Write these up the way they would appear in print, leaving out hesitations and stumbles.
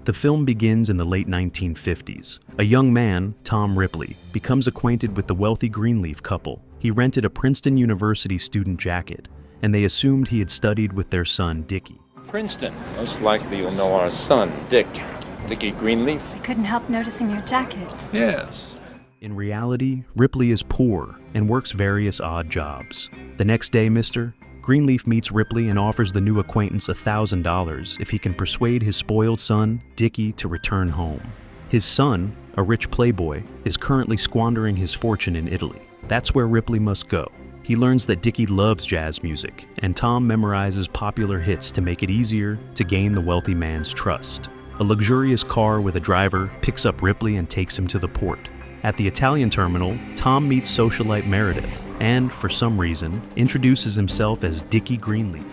The film begins in the late 1950s. A young man, Tom Ripley, becomes acquainted with the wealthy Greenleaf couple. He rented a Princeton University student jacket, and they assumed he had studied with their son, Dickie. Princeton. Most likely you'll know our son, Dickie Greenleaf. I couldn't help noticing your jacket. Yes. In reality, Ripley is poor and works various odd jobs. The next day, Mr. Greenleaf meets Ripley and offers the new acquaintance $1,000 if he can persuade his spoiled son, Dickie, to return home. His son, a rich playboy, is currently squandering his fortune in Italy. That's where Ripley must go. He learns that Dickie loves jazz music, and Tom memorizes popular hits to make it easier to gain the wealthy man's trust. A luxurious car with a driver picks up Ripley and takes him to the port. At the Italian terminal, Tom meets socialite Meredith and, for some reason, introduces himself as Dickie Greenleaf.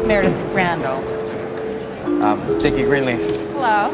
Meredith Randall. Dickie Greenleaf. Hello.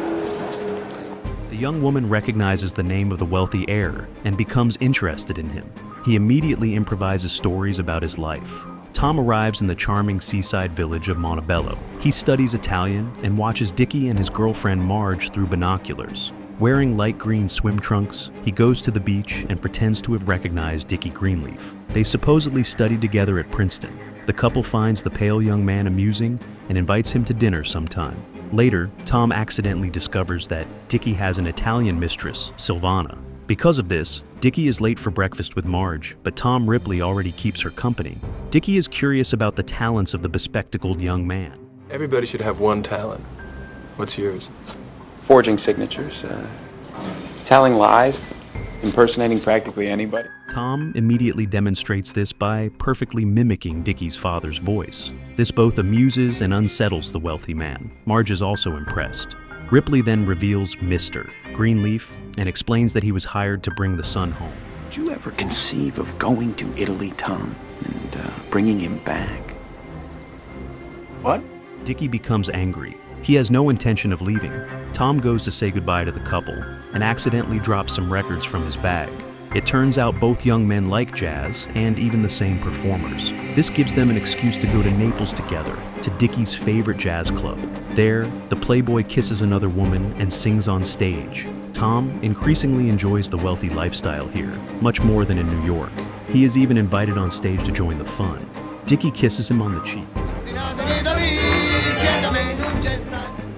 The young woman recognizes the name of the wealthy heir and becomes interested in him. He immediately improvises stories about his life. Tom arrives in the charming seaside village of Montebello. He studies Italian and watches Dickie and his girlfriend Marge through binoculars. Wearing light green swim trunks, he goes to the beach and pretends to have recognized Dickie Greenleaf. They supposedly studied together at Princeton. The couple finds the pale young man amusing and invites him to dinner sometime. Later, Tom accidentally discovers that Dickie has an Italian mistress, Silvana. Because of this, Dickie is late for breakfast with Marge, but Tom Ripley already keeps her company. Dickie is curious about the talents of the bespectacled young man. Everybody should have one talent. What's yours? Forging signatures, telling lies, impersonating practically anybody. Tom immediately demonstrates this by perfectly mimicking Dickie's father's voice. This both amuses and unsettles the wealthy man. Marge is also impressed. Ripley then reveals Mr. Greenleaf and explains that he was hired to bring the son home. Did you ever conceive of going to Italy, Tom, and bringing him back? What? Dickie becomes angry. He has no intention of leaving. Tom goes to say goodbye to the couple and accidentally drops some records from his bag. It turns out both young men like jazz and even the same performers. This gives them an excuse to go to Naples together, to Dickie's favorite jazz club. There, the playboy kisses another woman and sings on stage. Tom increasingly enjoys the wealthy lifestyle here, much more than in New York. He is even invited on stage to join the fun. Dickie kisses him on the cheek.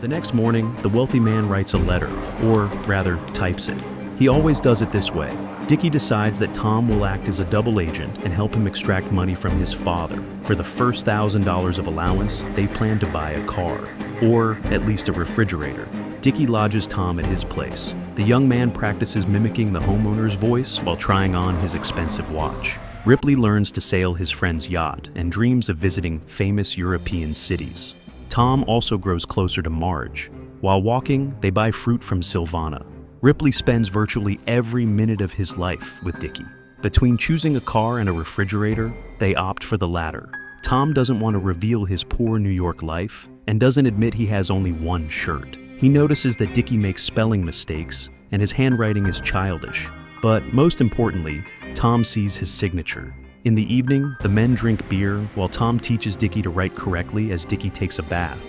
The next morning, the wealthy man writes a letter, or rather, types it. He always does it this way. Dickie decides that Tom will act as a double agent and help him extract money from his father. For the first $1,000 of allowance, they plan to buy a car, or at least a refrigerator. Dickie lodges Tom at his place. The young man practices mimicking the homeowner's voice while trying on his expensive watch. Ripley learns to sail his friend's yacht and dreams of visiting famous European cities. Tom also grows closer to Marge. While walking, they buy fruit from Silvana. Ripley spends virtually every minute of his life with Dickie. Between choosing a car and a refrigerator, they opt for the latter. Tom doesn't want to reveal his poor New York life and doesn't admit he has only one shirt. He notices that Dickie makes spelling mistakes and his handwriting is childish. But most importantly, Tom sees his signature. In the evening, the men drink beer while Tom teaches Dickie to write correctly as Dickie takes a bath.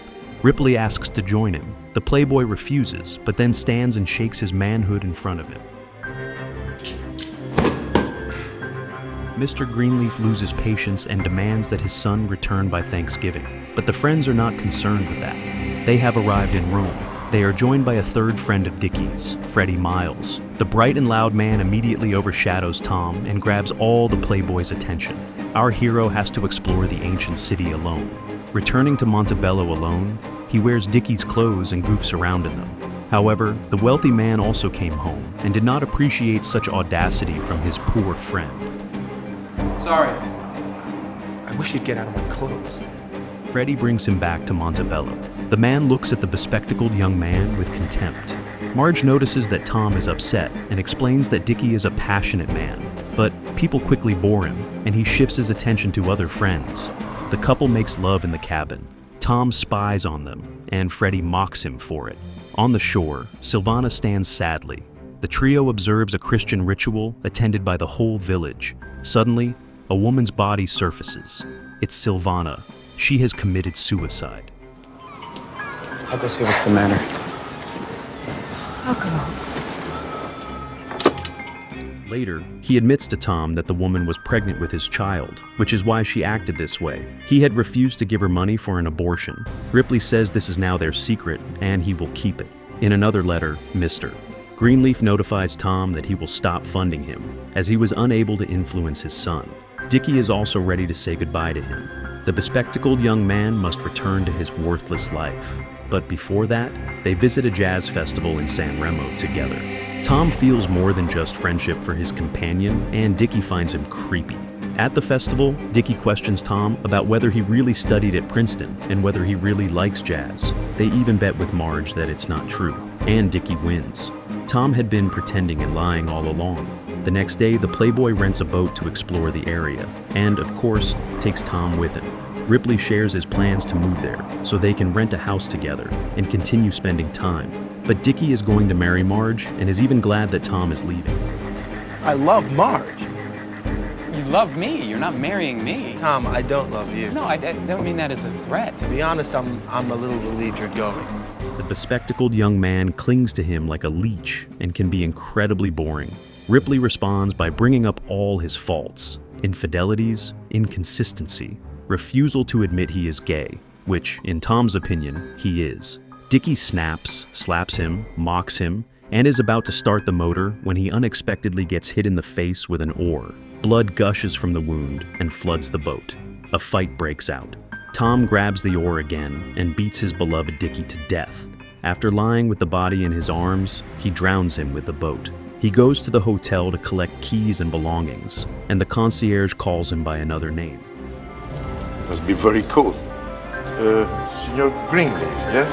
Ripley asks to join him. The playboy refuses, but then stands and shakes his manhood in front of him. Mr. Greenleaf loses patience and demands that his son return by Thanksgiving. But the friends are not concerned with that. They have arrived in Rome. They are joined by a third friend of Dickie's, Freddie Miles. The bright and loud man immediately overshadows Tom and grabs all the playboy's attention. Our hero has to explore the ancient city alone. Returning to Montebello alone, he wears Dickie's clothes and goofs around in them. However, the wealthy man also came home and did not appreciate such audacity from his poor friend. Sorry. I wish you'd get out of my clothes. Freddie brings him back to Montebello. The man looks at the bespectacled young man with contempt. Marge notices that Tom is upset and explains that Dickie is a passionate man, but people quickly bore him, and he shifts his attention to other friends. The couple makes love in the cabin. Tom spies on them, and Freddie mocks him for it. On the shore, Silvana stands sadly. The trio observes a Christian ritual attended by the whole village. Suddenly, a woman's body surfaces. It's Silvana. She has committed suicide. I'll go see what's the matter. I'll go. Later, he admits to Tom that the woman was pregnant with his child, which is why she acted this way. He had refused to give her money for an abortion. Ripley says this is now their secret, and he will keep it. In another letter, Mr. Greenleaf notifies Tom that he will stop funding him, as he was unable to influence his son. Dickie is also ready to say goodbye to him. The bespectacled young man must return to his worthless life. But before that, they visit a jazz festival in San Remo together. Tom feels more than just friendship for his companion, and Dickie finds him creepy. At the festival, Dickie questions Tom about whether he really studied at Princeton and whether he really likes jazz. They even bet with Marge that it's not true, and Dickie wins. Tom had been pretending and lying all along. The next day, the Playboy rents a boat to explore the area, and, of course, takes Tom with him. Ripley shares his plans to move there, so they can rent a house together and continue spending time. But Dickie is going to marry Marge, and is even glad that Tom is leaving. I love Marge. You love me. You're not marrying me. Tom, I don't love you. No, I don't mean that as a threat. To be honest, I'm a little relieved you're going. The bespectacled young man clings to him like a leech and can be incredibly boring. Ripley responds by bringing up all his faults: infidelities, inconsistency, refusal to admit he is gay, which, in Tom's opinion, he is. Dickie snaps, slaps him, mocks him, and is about to start the motor when he unexpectedly gets hit in the face with an oar. Blood gushes from the wound and floods the boat. A fight breaks out. Tom grabs the oar again and beats his beloved Dickie to death. After lying with the body in his arms, he drowns him with the boat. He goes to the hotel to collect keys and belongings, and the concierge calls him by another name. Must be very cold. Signor Greenleaf, yes?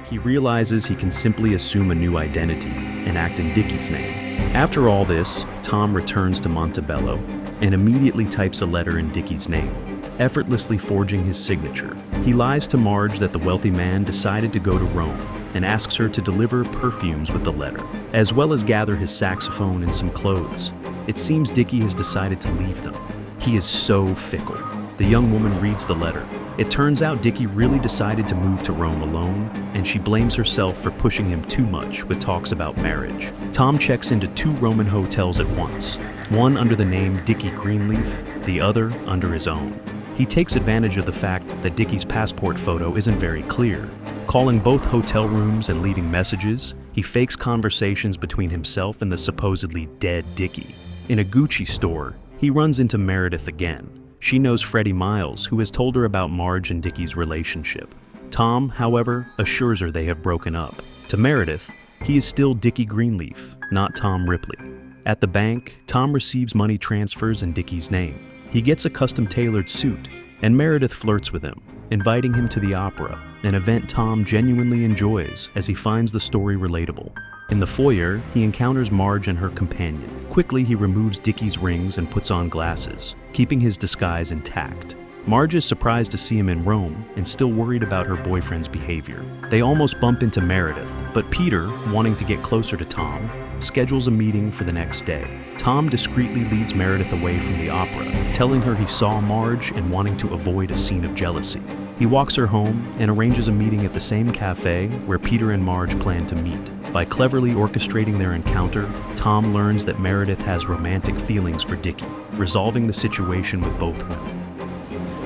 He realizes he can simply assume a new identity and act in Dickie's name. After all this, Tom returns to Montebello and immediately types a letter in Dickie's name, effortlessly forging his signature. He lies to Marge that the wealthy man decided to go to Rome and asks her to deliver perfumes with the letter, as well as gather his saxophone and some clothes. It seems Dickie has decided to leave them. He is so fickle. The young woman reads the letter. It turns out Dickie really decided to move to Rome alone, and she blames herself for pushing him too much with talks about marriage. Tom checks into 2 Roman hotels at once, one under the name Dickie Greenleaf, the other under his own. He takes advantage of the fact that Dickie's passport photo isn't very clear. Calling both hotel rooms and leaving messages, he fakes conversations between himself and the supposedly dead Dickie. In a Gucci store, he runs into Meredith again. She knows Freddie Miles, who has told her about Marge and Dickie's relationship. Tom, however, assures her they have broken up. To Meredith, he is still Dickie Greenleaf, not Tom Ripley. At the bank, Tom receives money transfers in Dickie's name. He gets a custom-tailored suit, and Meredith flirts with him, inviting him to the opera, an event Tom genuinely enjoys as he finds the story relatable. In the foyer, he encounters Marge and her companion. Quickly, he removes Dickie's rings and puts on glasses, keeping his disguise intact. Marge is surprised to see him in Rome and still worried about her boyfriend's behavior. They almost bump into Meredith, but Peter, wanting to get closer to Tom, schedules a meeting for the next day. Tom discreetly leads Meredith away from the opera, telling her he saw Marge and wanting to avoid a scene of jealousy. He walks her home and arranges a meeting at the same cafe where Peter and Marge plan to meet. By cleverly orchestrating their encounter, Tom learns that Meredith has romantic feelings for Dickie, resolving the situation with both women.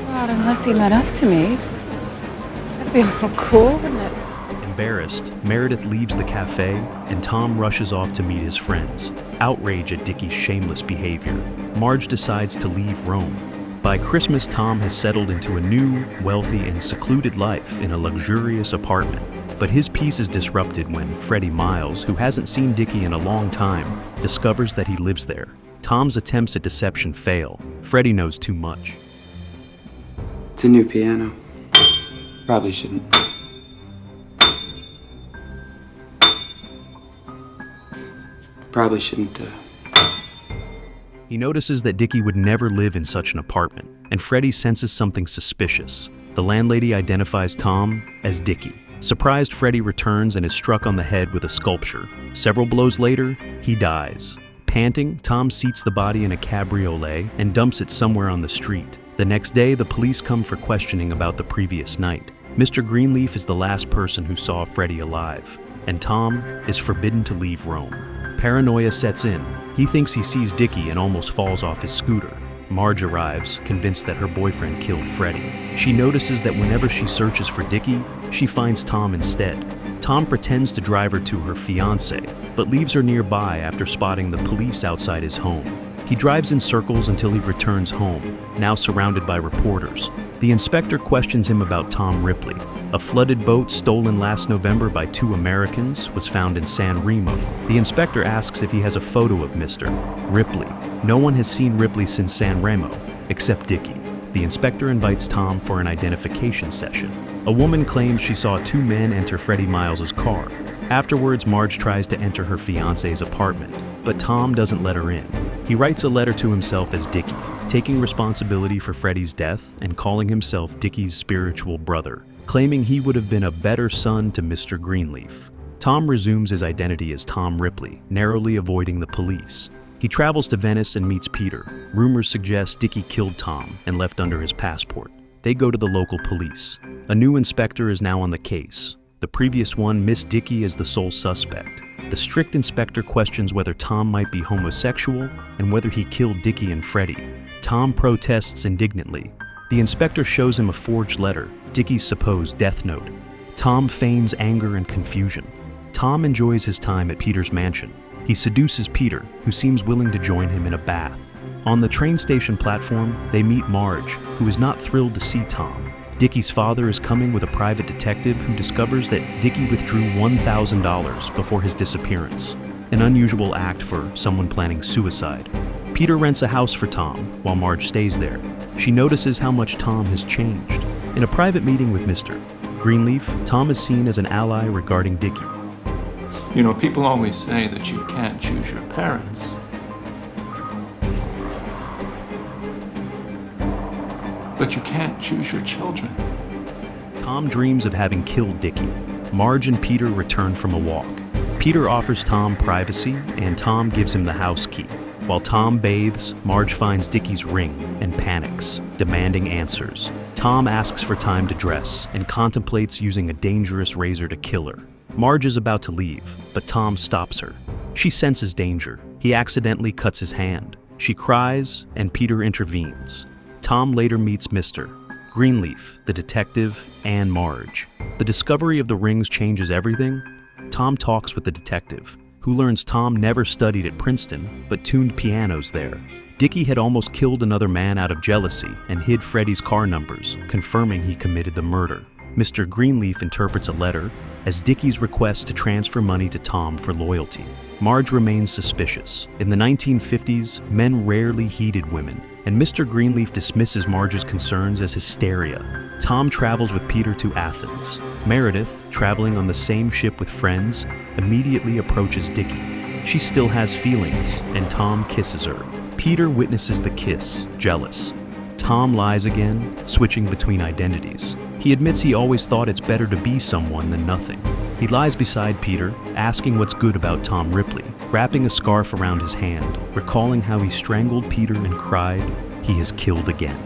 God, unless he meant us to meet. That'd be a little cool, wouldn't it? Embarrassed, Meredith leaves the cafe and Tom rushes off to meet his friends. Outraged at Dickie's shameless behavior, Marge decides to leave Rome. By Christmas, Tom has settled into a new, wealthy, and secluded life in a luxurious apartment. But his peace is disrupted when Freddie Miles, who hasn't seen Dickie in a long time, discovers that he lives there. Tom's attempts at deception fail. Freddie knows too much. It's a new piano. Probably shouldn't. Probably shouldn't, He notices that Dickie would never live in such an apartment, and Freddie senses something suspicious. The landlady identifies Tom as Dickie. Surprised, Freddie returns and is struck on the head with a sculpture. Several blows later, he dies. Panting, Tom seats the body in a cabriolet and dumps it somewhere on the street. The next day, the police come for questioning about the previous night. Mr. Greenleaf is the last person who saw Freddy alive, and Tom is forbidden to leave Rome. Paranoia sets in. He thinks he sees Dickie and almost falls off his scooter. Marge arrives, convinced that her boyfriend killed Freddy. She notices that whenever she searches for Dickie, she finds Tom instead. Tom pretends to drive her to her fiancé, but leaves her nearby after spotting the police outside his home. He drives in circles until he returns home, now surrounded by reporters. The inspector questions him about Tom Ripley. A flooded boat stolen last November by 2 Americans was found in San Remo. The inspector asks if he has a photo of Mr. Ripley. No one has seen Ripley since San Remo, except Dickie. The inspector invites Tom for an identification session. A woman claims she saw 2 men enter Freddie Miles's car. Afterwards, Marge tries to enter her fiancé's apartment, but Tom doesn't let her in. He writes a letter to himself as Dickie, taking responsibility for Freddy's death and calling himself Dickie's spiritual brother, claiming he would have been a better son to Mr. Greenleaf. Tom resumes his identity as Tom Ripley, narrowly avoiding the police. He travels to Venice and meets Peter. Rumors suggest Dickie killed Tom and left under his passport. They go to the local police. A new inspector is now on the case. The previous one missed Dickie as the sole suspect. The strict inspector questions whether Tom might be homosexual and whether he killed Dickie and Freddy. Tom protests indignantly. The inspector shows him a forged letter, Dickie's supposed death note. Tom feigns anger and confusion. Tom enjoys his time at Peter's mansion. He seduces Peter, who seems willing to join him in a bath. On the train station platform, they meet Marge, who is not thrilled to see Tom. Dickie's father is coming with a private detective who discovers that Dickie withdrew $1,000 before his disappearance, an unusual act for someone planning suicide. Peter rents a house for Tom, while Marge stays there. She notices how much Tom has changed. In a private meeting with Mr. Greenleaf, Tom is seen as an ally regarding Dickie. You know, people always say that you can't choose your parents. But you can't choose your children. Tom dreams of having killed Dickie. Marge and Peter return from a walk. Peter offers Tom privacy, and Tom gives him the house key. While Tom bathes, Marge finds Dickie's ring and panics, demanding answers. Tom asks for time to dress and contemplates using a dangerous razor to kill her. Marge is about to leave, but Tom stops her. She senses danger. He accidentally cuts his hand. She cries, and Peter intervenes. Tom later meets Mr. Greenleaf, the detective, and Marge. The discovery of the rings changes everything. Tom talks with the detective, who learns Tom never studied at Princeton, but tuned pianos there. Dickie had almost killed another man out of jealousy and hid Freddy's car numbers, confirming he committed the murder. Mr. Greenleaf interprets a letter as Dickie's request to transfer money to Tom for loyalty. Marge remains suspicious. In the 1950s, men rarely heeded women, and Mr. Greenleaf dismisses Marge's concerns as hysteria. Tom travels with Peter to Athens. Meredith, traveling on the same ship with friends, immediately approaches Dickie. She still has feelings, and Tom kisses her. Peter witnesses the kiss, jealous. Tom lies again, switching between identities. He admits he always thought it's better to be someone than nothing. He lies beside Peter, asking what's good about Tom Ripley, wrapping a scarf around his hand, recalling how he strangled Peter and cried, "He has killed again."